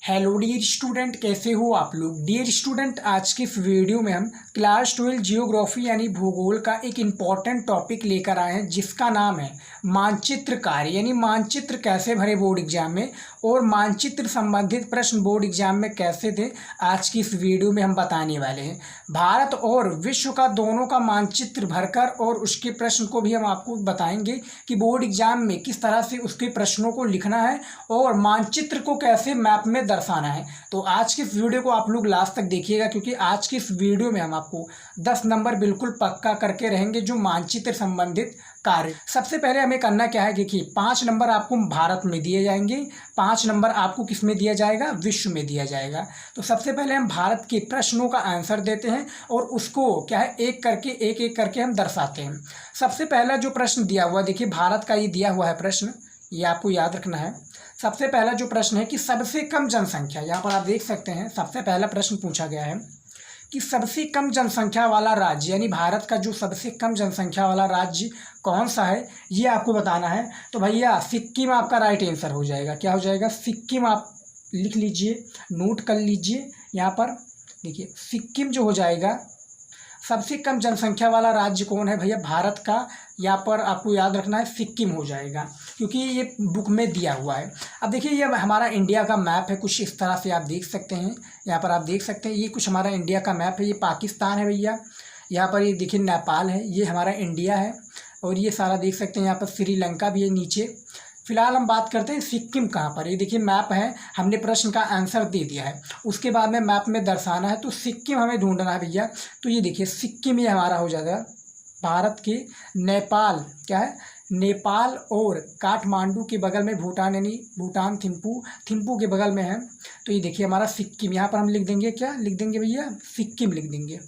Hello dear student, कैसे हो आप लोग। डियर स्टूडेंट, आज के इस वीडियो में हम क्लास 12 जियोग्राफी यानी भूगोल का एक इम्पॉर्टेंट टॉपिक लेकर आए हैं जिसका नाम है मानचित्र कार्य यानी मानचित्र कैसे भरे बोर्ड एग्जाम में और मानचित्र संबंधित प्रश्न बोर्ड एग्जाम में कैसे थे। आज की इस वीडियो में हम बताने वाले हैं भारत और विश्व का दोनों का मानचित्र भरकर और उसके प्रश्न को भी हम आपको बताएंगे कि बोर्ड एग्जाम में किस तरह से उसके प्रश्नों को लिखना है और मानचित्र को कैसे मैप में दर्शाना है। तो आज की इस वीडियो को आप लोग लास्ट तक देखिएगा क्योंकि आज की इस वीडियो में हम आपको 10 नंबर बिल्कुल पक्का करके रहेंगे जो मानचित्र संबंधित कार्य। सबसे पहले हमें करना क्या है, देखिए 5 नंबर आपको भारत में दिए जाएंगे, 5 नंबर आपको किस में दिया जाएगा, विश्व में दिया जाएगा। तो सबसे पहले हम भारत के प्रश्नों का आंसर देते हैं और उसको क्या है एक एक करके हम दर्शाते हैं। सबसे पहला जो प्रश्न दिया हुआ, देखिए भारत का ये दिया हुआ है प्रश्न, ये आपको याद रखना है। सबसे पहला जो प्रश्न है कि सबसे कम जनसंख्या, यहाँ पर आप देख सकते हैं सबसे पहला प्रश्न पूछा गया है कि सबसे कम जनसंख्या वाला राज्य यानी भारत का जो सबसे कम जनसंख्या वाला राज्य कौन सा है ये आपको बताना है। तो भैया सिक्किम आपका राइट आंसर हो जाएगा। क्या हो जाएगा? सिक्किम। आप लिख लीजिए, नोट कर लीजिए। यहाँ पर देखिए सिक्किम जो हो जाएगा। सबसे कम जनसंख्या वाला राज्य कौन है भैया? भारत का यहाँ पर आपको याद रखना है सिक्किम हो जाएगा क्योंकि ये बुक में दिया हुआ है। अब देखिए ये हमारा इंडिया का मैप है, कुछ इस तरह से आप देख सकते हैं। यहाँ पर आप देख सकते हैं ये कुछ हमारा इंडिया का मैप है। ये पाकिस्तान है भैया, यहाँ पर ये देखिए नेपाल है, ये हमारा इंडिया है और ये सारा देख सकते हैं। यहाँ पर श्रीलंका भी है नीचे। फिलहाल हम बात करते हैं सिक्किम कहाँ पर। ये देखिए मैप है, हमने प्रश्न का आंसर दे दिया है, उसके बाद में मैप में दर्शाना है। तो सिक्किम हमें ढूंढना है भैया। तो ये देखिए सिक्किम ये हमारा हो जाएगा भारत के नेपाल, क्या है नेपाल और काठमांडू के बगल में भूटान यानी भूटान थिम्पू के बगल में है। तो ये देखिए हमारा सिक्किम, यहाँ पर हम लिख देंगे, क्या लिख देंगे भैया? सिक्किम लिख देंगे।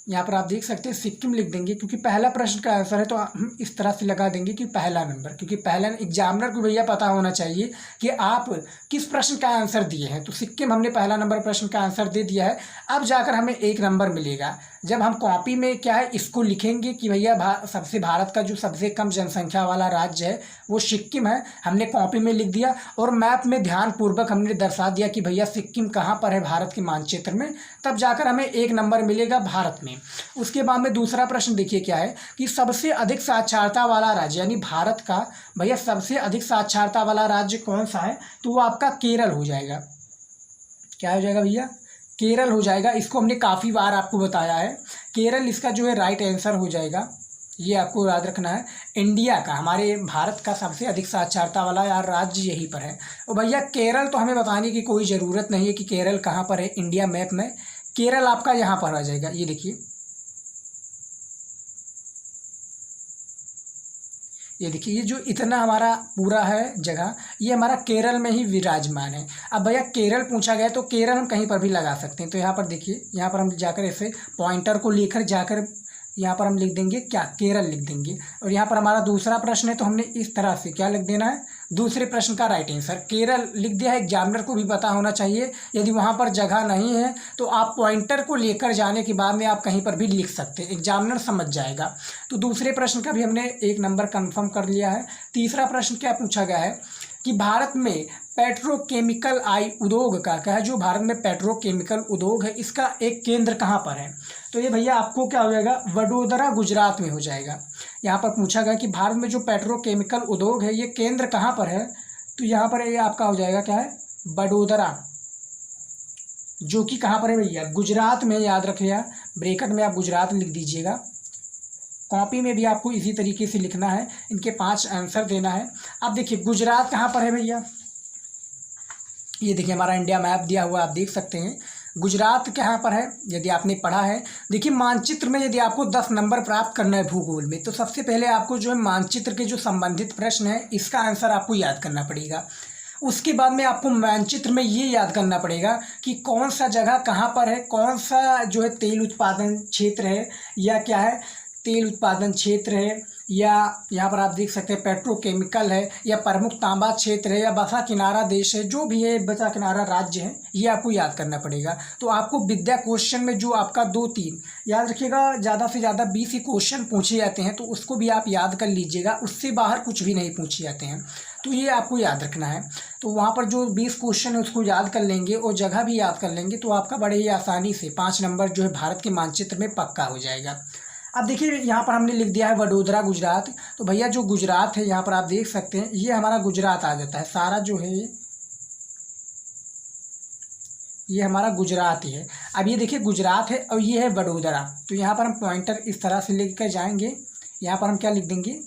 यहाँ पर आप देख सकते हैं सिक्किम लिख देंगे क्योंकि पहला प्रश्न का आंसर है। तो हम इस तरह से लगा देंगे कि पहला नंबर, क्योंकि पहला एग्जामिनर को भैया पता होना चाहिए कि आप किस प्रश्न का आंसर दिए हैं। तो सिक्किम हमने पहला नंबर प्रश्न का आंसर दे दिया है। अब जाकर हमें 1 नंबर मिलेगा जब हम कॉपी में क्या है इसको लिखेंगे कि भैया भारत का जो सबसे कम जनसंख्या वाला राज्य है वो सिक्किम है। हमने कॉपी में लिख दिया और मैप में ध्यानपूर्वक हमने दर्शा दिया कि भैया सिक्किम कहाँ पर है भारत के मानचित्र में, तब जाकर हमें 1 नंबर मिलेगा भारत में। उसके बाद में दूसरा प्रश्न देखिए क्या है कि सबसे अधिक साक्षरता वाला राज्य यानी भारत का भैया सबसे अधिक साक्षरता वाला राज्य कौन सा है? तो वो आपका केरल हो जाएगा। क्या हो जाएगा भैया? केरल हो जाएगा। इसको हमने काफ़ी बार आपको बताया है, केरल इसका जो है राइट आंसर हो जाएगा। ये आपको याद रखना है। इंडिया का, हमारे भारत का सबसे अधिक साक्षरता वाला यार राज्य यहीं पर है। और भैया केरल तो हमें बताने की कोई ज़रूरत नहीं है कि केरल कहाँ पर है इंडिया मैप में। केरल आपका यहाँ पर आ जाएगा। ये देखिए, ये देखिए ये जो इतना हमारा पूरा है जगह, ये हमारा केरल में ही विराजमान है। अब भैया केरल पूछा गया तो केरल हम कहीं पर भी लगा सकते हैं। तो यहाँ पर देखिए, यहाँ पर हम जाकर ऐसे पॉइंटर को लेकर जाकर यहाँ पर हम लिख देंगे क्या? केरल लिख देंगे। और यहाँ पर हमारा दूसरा प्रश्न है तो हमने इस तरह से क्या लिख देना है? दूसरे प्रश्न का राइट आंसर केरल लिख दिया है। एग्जामिनर को भी पता होना चाहिए, यदि वहाँ पर जगह नहीं है तो आप पॉइंटर को लेकर जाने के बाद में आप कहीं पर भी लिख सकते हैं, एग्जामिनर समझ जाएगा। तो दूसरे प्रश्न का भी हमने 1 नंबर कन्फर्म कर लिया है। तीसरा प्रश्न क्या पूछा गया है कि भारत में पेट्रोकेमिकल उद्योग का क्या है, जो भारत में पेट्रोकेमिकल उद्योग है इसका एक केंद्र कहाँ पर है? तो ये भैया आपको क्या हो जाएगा? वडोदरा गुजरात में हो जाएगा। यहाँ पर पूछा गया कि भारत में जो पेट्रोकेमिकल उद्योग है ये केंद्र कहाँ पर है? तो यहाँ पर ये आपका हो जाएगा क्या है? वडोदरा, जो कि कहाँ पर है भैया? गुजरात में। याद रखिएगा, ब्रैकेट में आप गुजरात लिख दीजिएगा। कॉपी में भी आपको इसी तरीके से लिखना है, इनके 5 आंसर देना है। अब देखिए गुजरात कहाँ पर है भैया? ये देखिए हमारा इंडिया मैप दिया हुआ आप देख सकते हैं। गुजरात कहाँ पर है यदि आपने पढ़ा है? देखिए मानचित्र में यदि आपको 10 नंबर प्राप्त करना है भूगोल में तो सबसे पहले आपको जो है मानचित्र के जो संबंधित प्रश्न है इसका आंसर आपको याद करना पड़ेगा। उसके बाद में आपको मानचित्र में ये याद करना पड़ेगा कि कौन सा जगह कहाँ पर है, कौन सा जो है तेल उत्पादन क्षेत्र है या क्या है तेल उत्पादन क्षेत्र है या यहाँ पर आप देख सकते हैं पेट्रोकेमिकल है, या प्रमुख तांबा क्षेत्र है, या बसा किनारा देश है, जो भी है बसा किनारा राज्य है, ये आपको याद करना पड़ेगा। तो आपको विद्या क्वेश्चन में जो आपका 2-3 याद रखिएगा, ज़्यादा से ज़्यादा 20 ही क्वेश्चन पूछे जाते हैं, तो उसको भी आप याद कर लीजिएगा, उससे बाहर कुछ भी नहीं पूछे जाते हैं, तो ये आपको याद रखना है। तो वहाँ पर जो 20 क्वेश्चन है उसको याद कर लेंगे और जगह भी याद कर लेंगे, तो आपका बड़े ही आसानी से 5 नंबर जो है भारत के मानचित्र में पक्का हो जाएगा। अब देखिए यहाँ पर हमने लिख दिया है वडोदरा गुजरात। तो भैया जो गुजरात है यहाँ पर आप देख सकते हैं, ये हमारा गुजरात आ जाता है, सारा जो है ये हमारा गुजरात ही है। अब ये देखिए गुजरात है और ये है वडोदरा। तो यहाँ पर हम पॉइंटर इस तरह से लिख कर जाएंगे, यहाँ पर हम क्या लिख देंगे,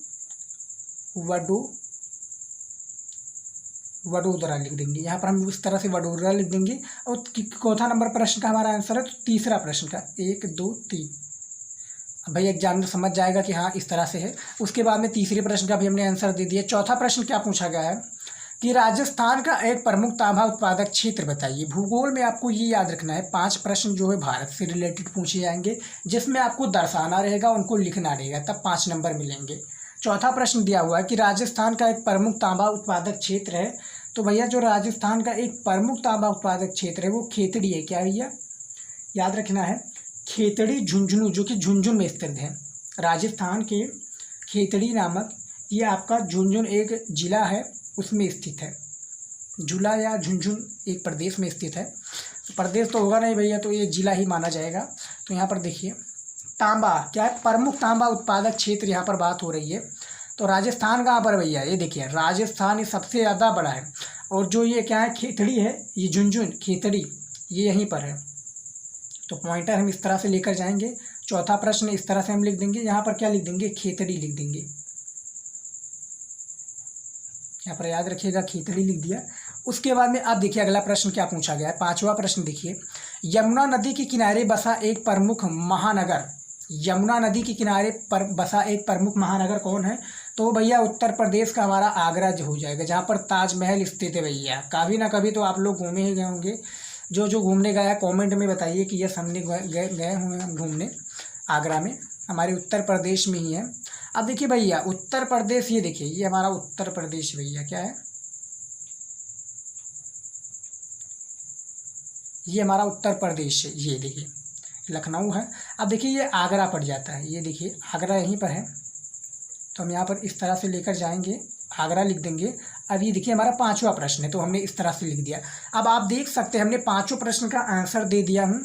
वडोदरा लिख देंगे। यहाँ पर हम इस तरह से वडोदरा लिख देंगे। और चौथा नंबर प्रश्न का हमारा आंसर है, तो तीसरा प्रश्न का 1 2 3। भाई एग्जामिनर समझ जाएगा कि हाँ इस तरह से है। उसके बाद में तीसरे प्रश्न का भी हमने आंसर दे दिया। चौथा प्रश्न क्या पूछा गया है कि राजस्थान का एक प्रमुख तांबा उत्पादक क्षेत्र बताइए। भूगोल में आपको ये याद रखना है, 5 प्रश्न जो है भारत से रिलेटेड पूछे जाएंगे, जिसमें आपको दर्शाना रहेगा, उनको लिखना रहेगा, तब 5 नंबर मिलेंगे। चौथा प्रश्न दिया हुआ है कि राजस्थान का एक प्रमुख तांबा उत्पादक क्षेत्र है। तो भैया जो राजस्थान का एक प्रमुख तांबा उत्पादक क्षेत्र है वो खेतड़ी है। क्या भैया याद रखना है, खेतड़ी झुंझुनू, जो कि झुंझुन में स्थित है। राजस्थान के खेतड़ी नामक ये आपका झुंझुन एक जिला है, उसमें स्थित है। झूला या झुंझुन एक प्रदेश में स्थित है। तो प्रदेश तो होगा नहीं भैया, तो ये जिला ही माना जाएगा। तो यहाँ पर देखिए तांबा क्या है, प्रमुख तांबा उत्पादक क्षेत्र यहाँ पर बात हो रही है। तो राजस्थान कहाँ पर भैया, ये देखिए राजस्थान ये सबसे ज़्यादा बड़ा है। और जो ये क्या है खेतड़ी है, ये झुंझुन खेतड़ी ये यहीं पर है। तो पॉइंटर हम इस तरह से लेकर जाएंगे। चौथा प्रश्न इस तरह से हम लिख देंगे, यहाँ पर क्या लिख देंगे, खेतड़ी लिख देंगे। यहाँ पर याद रखिएगा खेतड़ी लिख दिया। उसके बाद में आप देखिए अगला प्रश्न क्या पूछा गया है। 5वां प्रश्न देखिए, यमुना नदी के किनारे बसा एक प्रमुख महानगर। यमुना नदी के किनारे पर बसा एक प्रमुख महानगर कौन है? तो भैया उत्तर प्रदेश का हमारा आगरा जो हो जाएगा, जहाँ पर ताजमहल स्थित है। भैया कभी ना कभी तो आप लोग घूमे ही गए होंगे। जो घूमने गया कमेंट में बताइए कि यस हमने गए हुए हम घूमने आगरा में, हमारे उत्तर प्रदेश में ही है। अब देखिए भैया उत्तर प्रदेश, ये देखिए ये हमारा उत्तर प्रदेश भैया क्या है, ये हमारा उत्तर प्रदेश है। ये देखिए लखनऊ है। अब देखिए ये आगरा पड़ जाता है, ये देखिए आगरा यहीं पर है। तो हम यहाँ पर इस तरह से लेकर जाएंगे, आगरा लिख देंगे। अब ये देखिए हमारा 5वां प्रश्न है, तो हमने इस तरह से लिख दिया। अब आप देख सकते हैं हमने 5 प्रश्न का आंसर दे दिया हूँ।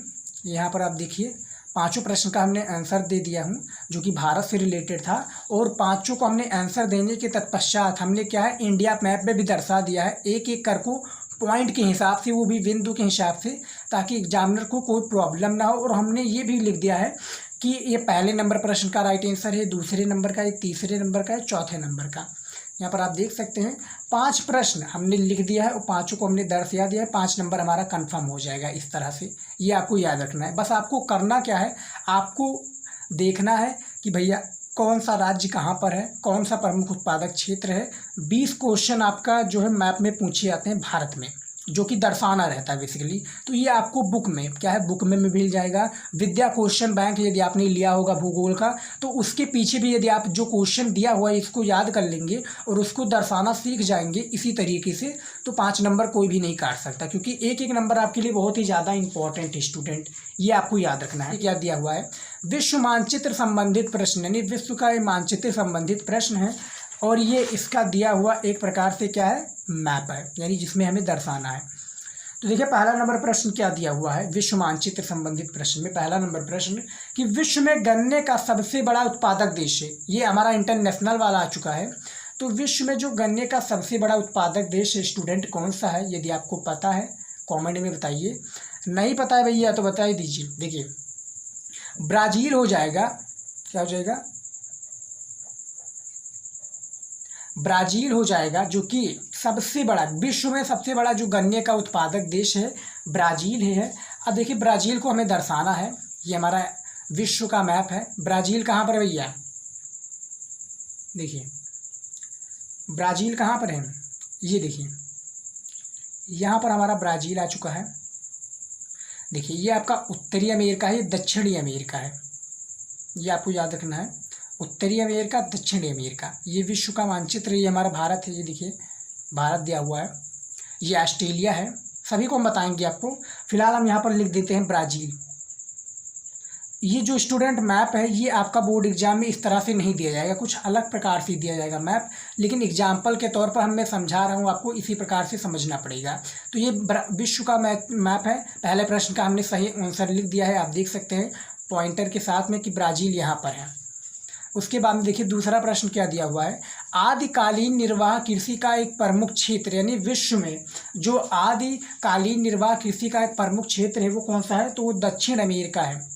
यहाँ पर आप देखिए 5 प्रश्न का हमने आंसर दे दिया हूँ, जो कि भारत से रिलेटेड था। और 5 को हमने आंसर देने के तत्पश्चात हमने क्या है इंडिया मैप में भी दर्शा दिया है, एक एक कर को पॉइंट के हिसाब से, वो भी बिंदु के हिसाब से, ताकि एग्जामिनर को कोई प्रॉब्लम ना हो। और हमने ये भी लिख दिया है कि ये पहले नंबर प्रश्न का राइट आंसर है, दूसरे नंबर का है, तीसरे नंबर का है, चौथे नंबर का। यहाँ पर आप देख सकते हैं 5 प्रश्न हमने लिख दिया है और 5 को हमने दर्शा दिया है। 5 नंबर हमारा कंफर्म हो जाएगा इस तरह से। ये आपको याद रखना है। बस आपको करना क्या है, आपको देखना है कि भैया कौन सा राज्य कहाँ पर है, कौन सा प्रमुख उत्पादक क्षेत्र है। 20 क्वेश्चन आपका जो है मैप में पूछे जाते हैं भारत में, जो कि दर्शाना रहता है बेसिकली। तो ये आपको बुक में क्या है, बुक में मिल जाएगा। विद्या क्वेश्चन बैंक यदि आपने लिया होगा भूगोल का, तो उसके पीछे भी यदि आप जो क्वेश्चन दिया हुआ है इसको याद कर लेंगे और उसको दर्शाना सीख जाएंगे इसी तरीके से, तो 5 नंबर कोई भी नहीं काट सकता, क्योंकि एक एक नंबर आपके लिए बहुत ही ज़्यादा इंपॉर्टेंट है स्टूडेंट। ये आपको याद रखना है। क्या दिया हुआ है, विश्व मानचित्र संबंधित प्रश्न, यानी विश्व का मानचित्र संबंधित प्रश्न है। और ये इसका दिया हुआ एक प्रकार से क्या है, मैप है, यानी जिसमें हमें दर्शाना है। तो देखिए पहला नंबर प्रश्न क्या दिया हुआ है, विश्व मानचित्र संबंधित प्रश्न में पहला नंबर प्रश्न कि विश्व में गन्ने का सबसे बड़ा उत्पादक देश है। ये हमारा इंटरनेशनल वाला आ चुका है। तो विश्व में जो गन्ने का सबसे बड़ा उत्पादक देश है स्टूडेंट कौन सा है? यदि आपको पता है कॉमेंट में बताइए, नहीं पता है भैया तो बता ही दीजिए। देखिए ब्राज़ील हो जाएगा, क्या हो जाएगा, ब्राज़ील हो जाएगा, जो कि सबसे बड़ा विश्व में सबसे बड़ा जो गन्ने का उत्पादक देश है ब्राज़ील है। अब देखिए ब्राज़ील को हमें दर्शाना है, ये हमारा विश्व का मैप है। ब्राज़ील कहाँ पर है भैया, देखिए ब्राज़ील कहाँ पर है, ये देखिए यहाँ पर हमारा ब्राज़ील आ चुका है। देखिए ये आपका उत्तरी अमेरिका है, ये दक्षिणी अमेरिका है, ये आपको याद रखना है। उत्तरी अमेरिका, दक्षिणी अमेरिका। ये विश्व का मानचित्र, ये हमारा भारत है, ये देखिए भारत दिया हुआ है, ये ऑस्ट्रेलिया है, सभी को हम बताएंगे आपको। फिलहाल हम यहाँ पर लिख देते हैं ब्राज़ील। ये जो स्टूडेंट मैप है ये आपका बोर्ड एग्जाम में इस तरह से नहीं दिया जाएगा, कुछ अलग प्रकार से दिया जाएगा मैप, लेकिन एग्जाम्पल के तौर पर मैं समझा रहा हूँ आपको, इसी प्रकार से समझना पड़ेगा। तो ये विश्व का मैप है। पहले प्रश्न का हमने सही आंसर लिख दिया है, आप देख सकते हैं पॉइंटर के साथ में कि ब्राज़ील यहाँ पर है। उसके बाद में देखिए दूसरा प्रश्न क्या दिया हुआ है, आदिकालीन निर्वाह कृषि का एक प्रमुख क्षेत्र, यानी विश्व में जो आदिकालीन निर्वाह कृषि का एक प्रमुख क्षेत्र है वो कौन सा है, तो वो दक्षिण अमेरिका है।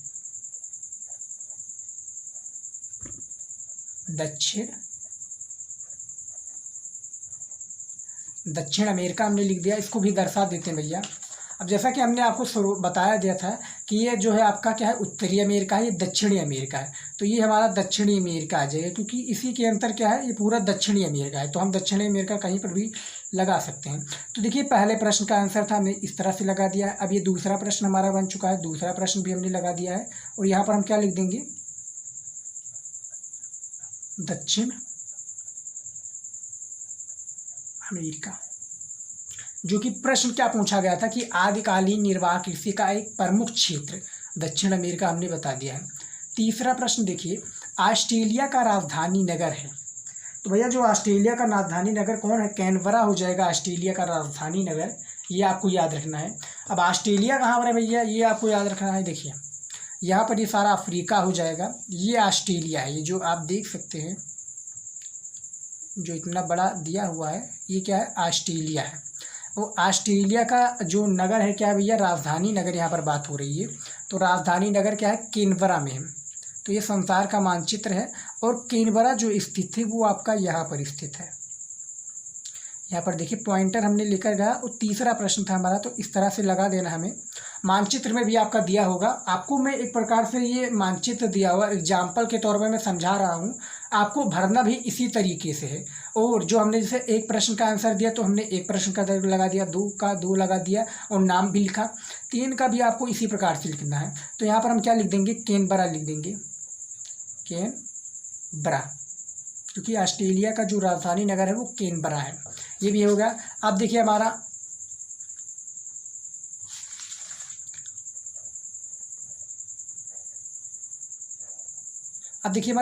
दक्षिण अमेरिका हमने लिख दिया, इसको भी दर्शा देते हैं भैया। अब जैसा कि हमने आपको बताया दिया था कि ये जो है आपका क्या है, उत्तरी अमेरिका है, ये दक्षिणी अमेरिका है, तो ये हमारा दक्षिणी अमेरिका आ जाएगा, क्योंकि इसी के अंतर क्या है, ये पूरा दक्षिणी अमेरिका है, तो हम दक्षिणी अमेरिका कहीं पर भी लगा सकते हैं। तो देखिए पहले प्रश्न का आंसर था, हमने इस तरह से लगा दिया है। अब ये दूसरा प्रश्न हमारा बन चुका है, दूसरा प्रश्न भी हमने लगा दिया है, और यहाँ पर हम क्या लिख देंगे, दक्षिण अमेरिका। जो कि प्रश्न क्या पूछा गया था कि आदिकालीन निर्वाह कृषि का एक प्रमुख क्षेत्र दक्षिण अमेरिका हमने बता दिया है। तीसरा प्रश्न देखिए, ऑस्ट्रेलिया का राजधानी नगर है, तो भैया जो ऑस्ट्रेलिया का राजधानी नगर कौन है, कैनबरा हो जाएगा ऑस्ट्रेलिया का राजधानी नगर, ये आपको याद रखना है। अब ऑस्ट्रेलिया कहाँ पर है भैया, ये आपको याद रखना है। देखिए यहाँ पर ये सारा अफ्रीका हो जाएगा, ये ऑस्ट्रेलिया है, ये जो आप देख सकते हैं जो इतना बड़ा दिया हुआ है ये क्या है, ऑस्ट्रेलिया है। वो ऑस्ट्रेलिया का जो नगर है क्या है भैया, राजधानी नगर, यहाँ पर बात हो रही है, तो राजधानी नगर क्या है, कैनबरा में है। तो ये संसार का मानचित्र है, और कैनबरा जो स्थित है वो आपका यहाँ पर स्थित है। यहाँ पर देखिए पॉइंटर हमने लेकर गया, और तीसरा प्रश्न था हमारा, तो इस तरह से लगा देना हमें। मानचित्र में भी आपका दिया होगा, आपको मैं एक प्रकार से ये मानचित्र दिया हुआ एग्जाम्पल के तौर पर मैं समझा रहा हूँ, आपको भरना भी इसी तरीके से है। और जो हमने जैसे एक प्रश्न का आंसर दिया तो हमने एक प्रश्न का लगा दिया, दो का दो लगा दिया, और नाम भी लिखा। तीन का भी आपको इसी प्रकार से लिखना है। तो यहाँ पर हम क्या लिख देंगे, कैनबरा लिख देंगे, कैनबरा, क्योंकि ऑस्ट्रेलिया का जो राजधानी नगर है वो कैनबरा है। ये भी हो गया। अब देखिए हमारा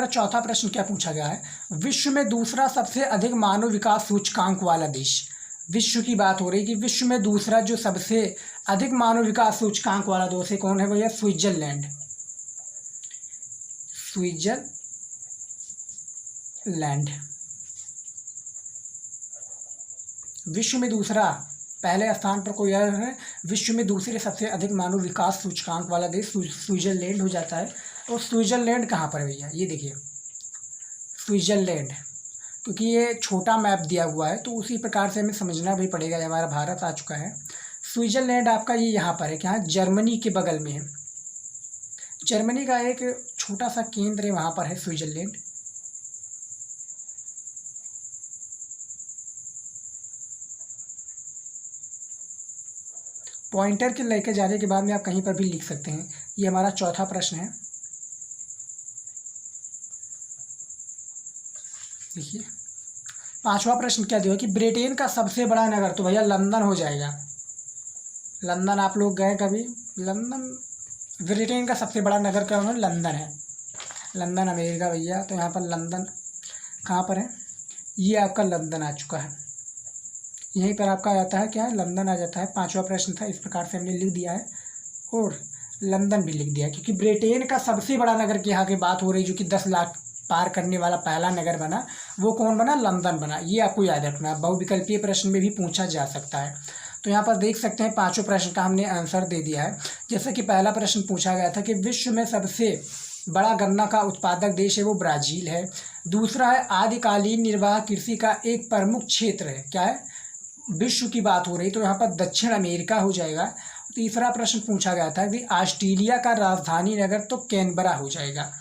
चौथा प्रश्न क्या पूछा गया है, विश्व में दूसरा सबसे अधिक मानव विकास सूचकांक वाला देश। विश्व की बात हो रही है कि विश्व में दूसरा जो सबसे अधिक मानव विकास सूचकांक वाला देश है कौन है भैया, स्विट्जरलैंड। स्विट्जरलैंड विश्व में दूसरा, पहले स्थान पर कोई और है, विश्व में दूसरे सबसे अधिक मानव विकास सूचकांक वाला देश स्विट्जरलैंड हो जाता है। और स्विट्जरलैंड कहाँ पर है भैया, ये देखिए स्विट्जरलैंड, क्योंकि ये छोटा मैप दिया हुआ है तो उसी प्रकार से हमें समझना भी पड़ेगा। हमारा भारत आ चुका है, स्विट्जरलैंड आपका ये यहाँ पर है, क्या जर्मनी के बगल में है। जर्मनी का एक छोटा सा केंद्र है, वहाँ पर है स्विट्जरलैंड। पॉइंटर के लेकर जाने के बाद में आप कहीं पर भी लिख सकते हैं। ये हमारा चौथा प्रश्न है। देखिए पांचवा प्रश्न क्या दिया कि ब्रिटेन का सबसे बड़ा नगर, तो भैया लंदन हो जाएगा। लंदन आप लोग गए कभी, लंदन ब्रिटेन का सबसे बड़ा नगर क्या है, लंदन है। लंदन अमेरिका भैया, तो यहाँ पर लंदन कहाँ पर है, ये आपका लंदन आ चुका है, यहीं पर आपका आता है क्या है, लंदन आ जाता है। पांचवा प्रश्न था, इस प्रकार से हमने लिख दिया है, और लंदन भी लिख दिया, क्योंकि ब्रिटेन का सबसे बड़ा नगर की यहाँ की बात हो रही है, जो कि 10 लाख पार करने वाला पहला नगर बना, वो कौन बना, लंदन बना। ये आपको याद रखना है, बहुविकल्पीय प्रश्न में भी पूछा जा सकता है। तो यहाँ पर देख सकते हैं पांचों प्रश्न का हमने आंसर दे दिया है। जैसे कि पहला प्रश्न पूछा गया था कि विश्व में सबसे बड़ा गन्ना का उत्पादक देश है, वो ब्राज़ील है। दूसरा है आदिकालीन निर्वाह कृषि का एक प्रमुख क्षेत्र है, क्या है, विश्व की बात हो रही, तो यहाँ पर दक्षिण अमेरिका हो जाएगा। तीसरा प्रश्न पूछा गया था कि ऑस्ट्रेलिया का राजधानी नगर, तो कैनबरा हो जाएगा।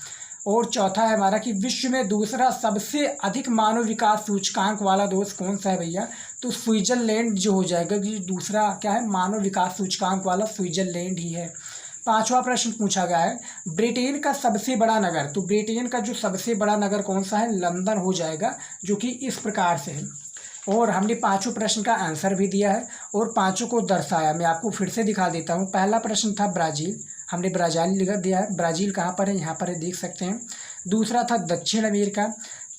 और चौथा है हमारा कि विश्व में दूसरा सबसे अधिक मानव विकास सूचकांक वाला देश कौन सा है भैया, तो स्विट्जरलैंड जो हो जाएगा, कि दूसरा क्या है मानव विकास सूचकांक वाला स्विट्जरलैंड ही है। पांचवा प्रश्न पूछा गया है, ब्रिटेन का सबसे बड़ा नगर। तो ब्रिटेन का जो सबसे बड़ा नगर कौन सा है, लंदन हो जाएगा, जो कि इस प्रकार से है। और हमने पांचों प्रश्न का आंसर भी दिया है और पांचों को दर्शाया। मैं आपको फिर से दिखा देता हूँ। पहला प्रश्न था ब्राज़ील, हमने ब्राज़ील लिख दिया है। ब्राज़ील कहाँ पर है, यहाँ पर है, देख सकते हैं। दूसरा था दक्षिण अमेरिका।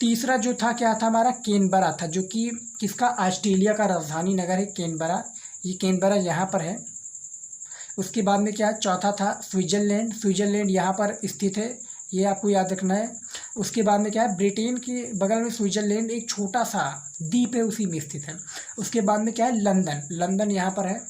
तीसरा जो था क्या था हमारा, कैनबरा था, जो कि किसका, ऑस्ट्रेलिया का राजधानी नगर है कैनबरा। ये कैनबरा यहाँ पर है। उसके बाद में क्या, चौथा था स्विट्ज़रलैंड। स्विट्ज़रलैंड यहाँ पर स्थित है, ये आपको याद रखना है। उसके बाद में क्या है, ब्रिटेन के बगल में स्विट्ज़रलैंड एक छोटा सा द्वीप है, उसी में स्थित है। उसके बाद में क्या है, लंदन। लंदन यहाँ पर है।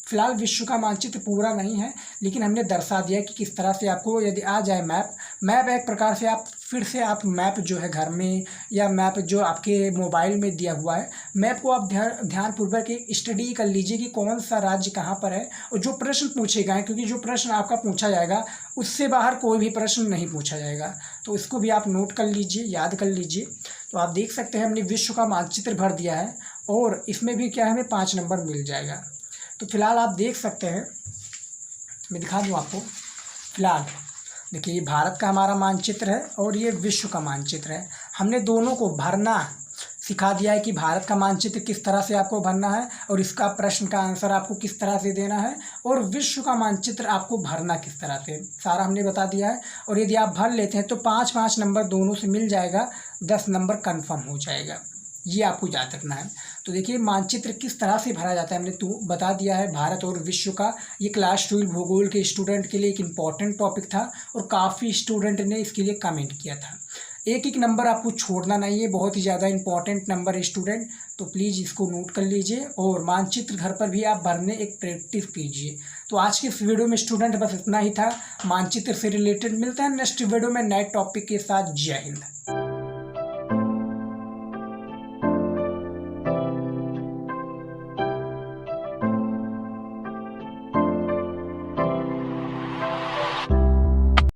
फिलहाल विश्व का मानचित्र पूरा नहीं है, लेकिन हमने दर्शा दिया कि किस तरह से आपको यदि आ जाए मैप एक प्रकार से आप फिर से आप मैप जो है घर में, या मैप जो आपके मोबाइल में दिया हुआ है, मैप को आप ध्यानपूर्वक एक स्टडी कर लीजिए कि कौन सा राज्य कहाँ पर है और जो प्रश्न पूछे गए, क्योंकि जो प्रश्न आपका पूछा जाएगा उससे बाहर कोई भी प्रश्न नहीं पूछा जाएगा। तो इसको भी आप नोट कर लीजिए, याद कर लीजिए। तो आप देख सकते हैं हमने विश्व का मानचित्र भर दिया है और इसमें भी क्या है, हमें 5 नंबर मिल जाएगा। तो फिलहाल आप देख सकते हैं, मैं दिखा दूँ आपको। फिलहाल देखिए, ये भारत का हमारा मानचित्र है और ये विश्व का मानचित्र है। हमने दोनों को भरना सिखा दिया है कि भारत का मानचित्र किस तरह से आपको भरना है और इसका प्रश्न का आंसर आपको किस तरह से देना है, और विश्व का मानचित्र आपको भरना किस तरह से, सारा हमने बता दिया है। और यदि आप भर लेते हैं तो 5-5 नंबर दोनों से मिल जाएगा, 10 नंबर कन्फर्म हो जाएगा। ये आपको याद रखना है। तो देखिए, मानचित्र किस तरह से भरा जाता है हमने तो बता दिया है, भारत और विश्व का। ये क्लास 12 भूगोल के स्टूडेंट के लिए एक इम्पॉर्टेंट टॉपिक था और काफ़ी स्टूडेंट ने इसके लिए कमेंट किया था। एक एक नंबर आपको छोड़ना नहीं है, बहुत ही ज़्यादा इंपॉर्टेंट नंबर है स्टूडेंट। तो प्लीज़ इसको नोट कर लीजिए और मानचित्र घर पर भी आप भरने एक प्रैक्टिस कीजिए। तो आज के इस वीडियो में स्टूडेंट बस इतना ही था मानचित्र से रिलेटेड। मिलते हैं नेक्स्ट वीडियो में नए टॉपिक के साथ। जय हिंद।